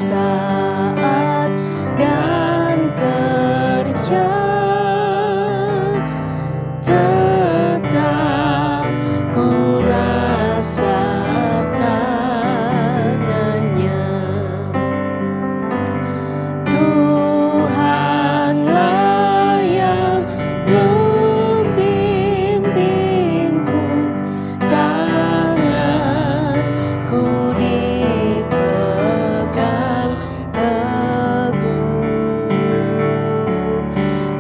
saat dan kerja, tetap ku rasa tangannya. Tuhanlah yang membimbingku, tanganku dipegang teguh,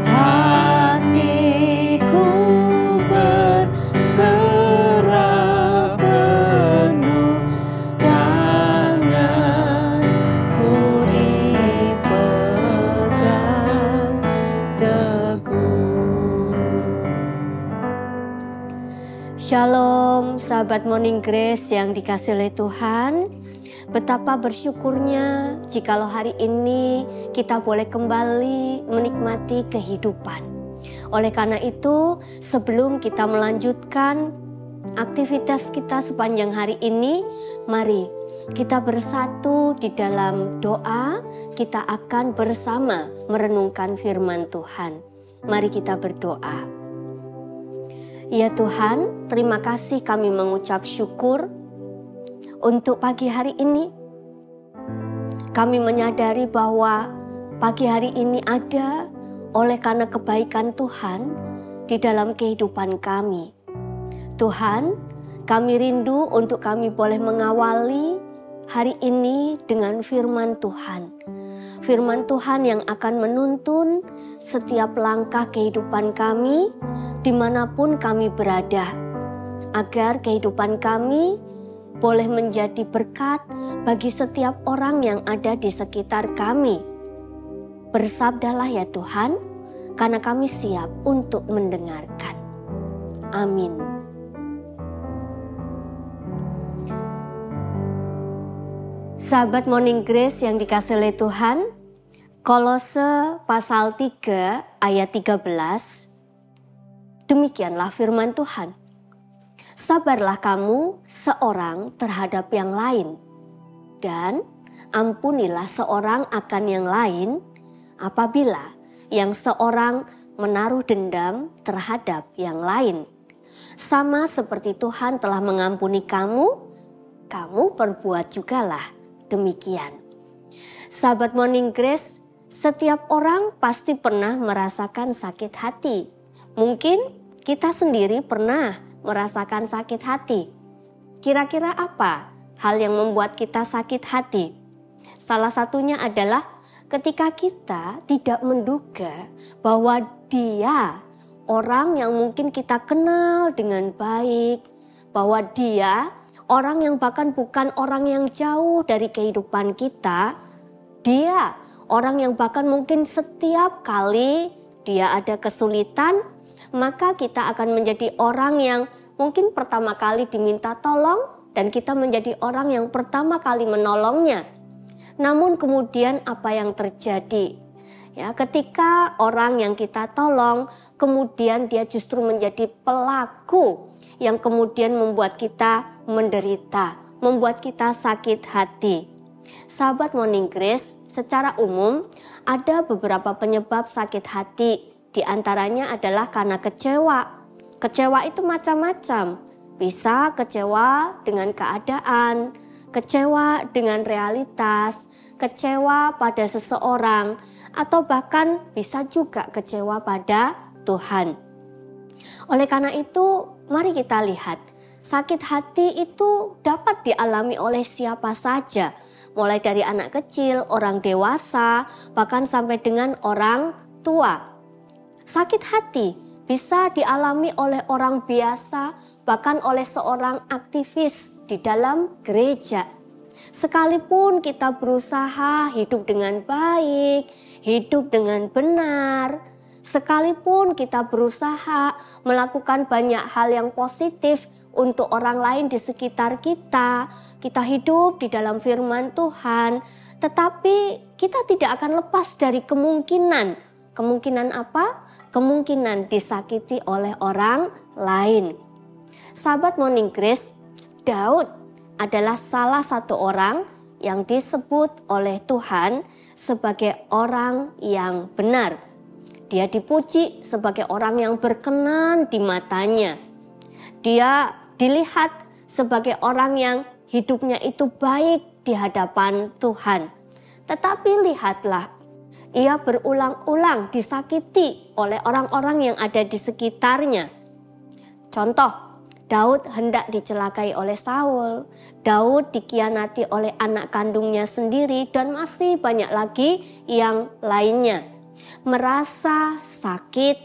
hatiku berserah penuh, tanganku dipegang teguh. Shalom sahabat Morning Grace yang dikasihi oleh Tuhan. Betapa bersyukurnya jikalau hari ini kita boleh kembali menikmati kehidupan. Oleh karena itu, sebelum kita melanjutkan aktivitas kita sepanjang hari ini, mari kita bersatu di dalam doa. Kita akan bersama merenungkan firman Tuhan. Mari kita berdoa. Ya Tuhan, terima kasih kami mengucap syukur untuk pagi hari ini. Kami menyadari bahwa pagi hari ini ada oleh karena kebaikan Tuhan di dalam kehidupan kami. Tuhan, kami rindu untuk kami boleh mengawali hari ini dengan firman Tuhan. Firman Tuhan yang akan menuntun setiap langkah kehidupan kami dimanapun kami berada, agar kehidupan kami boleh menjadi berkat bagi setiap orang yang ada di sekitar kami. Bersabdalah ya Tuhan, karena kami siap untuk mendengarkan. Amin. Sahabat Morning Grace yang dikasihi oleh Tuhan, Kolose pasal 3 ayat 13, demikianlah firman Tuhan. Sabarlah kamu seorang terhadap yang lain, dan ampunilah seorang akan yang lain apabila yang seorang menaruh dendam terhadap yang lain. Sama seperti Tuhan telah mengampuni kamu, kamu perbuat jugalah demikian. Sahabat Morning Grace, setiap orang pasti pernah merasakan sakit hati. Mungkin kita sendiri pernah merasakan sakit hati. Kira-kira apa hal yang membuat kita sakit hati? Salah satunya adalah ketika kita tidak menduga bahwa dia, orang yang mungkin kita kenal dengan baik, bahwa dia, orang yang bahkan bukan orang yang jauh dari kehidupan kita, dia, orang yang bahkan mungkin setiap kali dia ada kesulitan, maka kita akan menjadi orang yang mungkin pertama kali diminta tolong dan kita menjadi orang yang pertama kali menolongnya. Namun kemudian apa yang terjadi? Ya, ketika orang yang kita tolong, kemudian dia justru menjadi pelaku yang kemudian membuat kita menderita, membuat kita sakit hati. Sahabat Morning Grace, secara umum ada beberapa penyebab sakit hati. Di antaranya adalah karena kecewa. Kecewa itu macam-macam. Bisa kecewa dengan keadaan, kecewa dengan realitas, kecewa pada seseorang, atau bahkan bisa juga kecewa pada Tuhan. Oleh karena itu, mari kita lihat, sakit hati itu dapat dialami oleh siapa saja, mulai dari anak kecil, orang dewasa, bahkan sampai dengan orang tua. Sakit hati bisa dialami oleh orang biasa, bahkan oleh seorang aktivis di dalam gereja. Sekalipun kita berusaha hidup dengan baik, hidup dengan benar, sekalipun kita berusaha melakukan banyak hal yang positif untuk orang lain di sekitar kita, kita hidup di dalam firman Tuhan, tetapi kita tidak akan lepas dari kemungkinan. Kemungkinan apa? Kemungkinan disakiti oleh orang lain. Sahabat Morning Grace, Daud adalah salah satu orang yang disebut oleh Tuhan sebagai orang yang benar. Dia dipuji sebagai orang yang berkenan di matanya. Dia dilihat sebagai orang yang hidupnya itu baik di hadapan Tuhan. Tetapi lihatlah, ia berulang-ulang disakiti oleh orang-orang yang ada di sekitarnya. Contoh, Daud hendak dicelakai oleh Saul, Daud dikhianati oleh anak kandungnya sendiri, dan masih banyak lagi yang lainnya. Merasa sakit,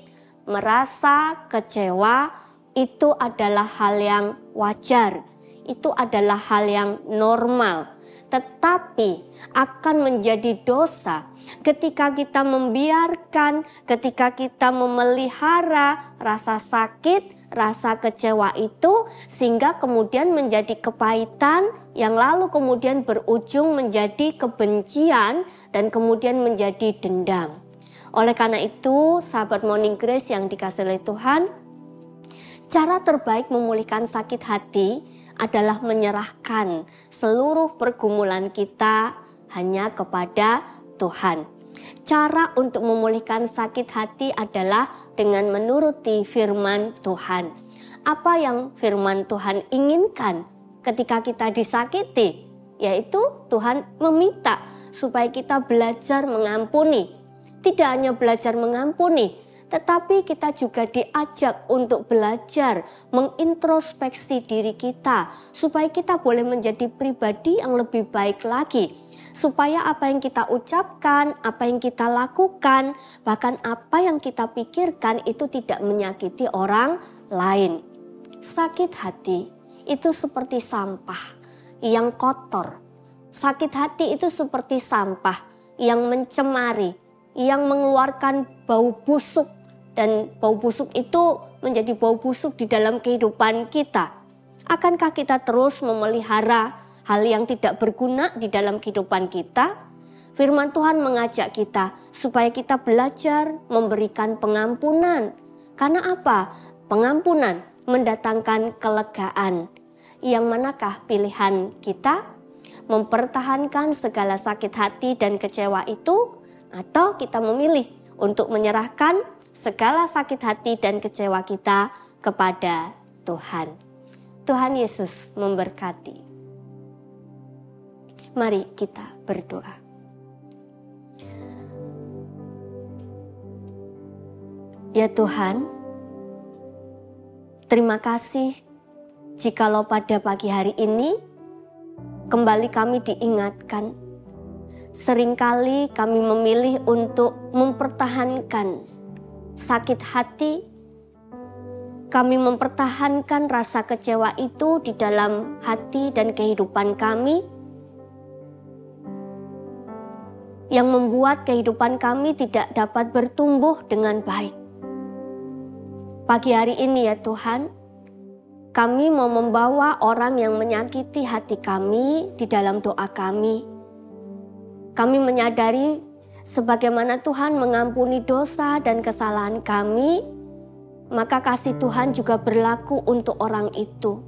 merasa kecewa, itu adalah hal yang wajar, itu adalah hal yang normal. Tetapi akan menjadi dosa ketika kita membiarkan, ketika kita memelihara rasa sakit, rasa kecewa itu, sehingga kemudian menjadi kepahitan yang lalu kemudian berujung menjadi kebencian dan kemudian menjadi dendam. Oleh karena itu, sahabat Morning Grace yang dikasihi oleh Tuhan, cara terbaik memulihkan sakit hati adalah menyerahkan seluruh pergumulan kita hanya kepada Tuhan. Cara untuk memulihkan sakit hati adalah dengan menuruti firman Tuhan. Apa yang firman Tuhan inginkan ketika kita disakiti? Yaitu Tuhan meminta supaya kita belajar mengampuni. Tidak hanya belajar mengampuni, tetapi kita juga diajak untuk belajar mengintrospeksi diri kita, supaya kita boleh menjadi pribadi yang lebih baik lagi. Supaya apa yang kita ucapkan, apa yang kita lakukan, bahkan apa yang kita pikirkan itu tidak menyakiti orang lain. Sakit hati itu seperti sampah yang kotor. Sakit hati itu seperti sampah yang mencemari, yang mengeluarkan bau busuk. Dan bau busuk itu menjadi bau busuk di dalam kehidupan kita. Akankah kita terus memelihara hal yang tidak berguna di dalam kehidupan kita? Firman Tuhan mengajak kita supaya kita belajar memberikan pengampunan. Karena apa? Pengampunan mendatangkan kelegaan. Yang manakah pilihan kita? Mempertahankan segala sakit hati dan kecewa itu, atau kita memilih untuk menyerahkan segala sakit hati dan kecewa kita kepada Tuhan. Tuhan Yesus memberkati. Mari kita berdoa. Ya Tuhan, terima kasih jikalau pada pagi hari ini kembali kami diingatkan. Seringkali kami memilih untuk mempertahankan sakit hati. Kami mempertahankan rasa kecewa itu di dalam hati dan kehidupan kami, yang membuat kehidupan kami tidak dapat bertumbuh dengan baik. Pagi hari ini ya Tuhan, kami mau membawa orang yang menyakiti hati kami di dalam doa kami. Kami menyadari sebagaimana Tuhan mengampuni dosa dan kesalahan kami, maka kasih Tuhan juga berlaku untuk orang itu.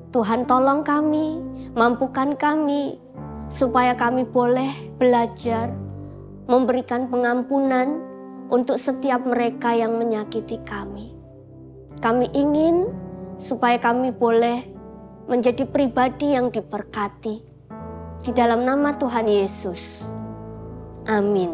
Tuhan tolong kami, mampukan kami, supaya kami boleh belajar memberikan pengampunan untuk setiap mereka yang menyakiti kami. Kami ingin supaya kami boleh menjadi pribadi yang diberkati. Di dalam nama Tuhan Yesus. Amin.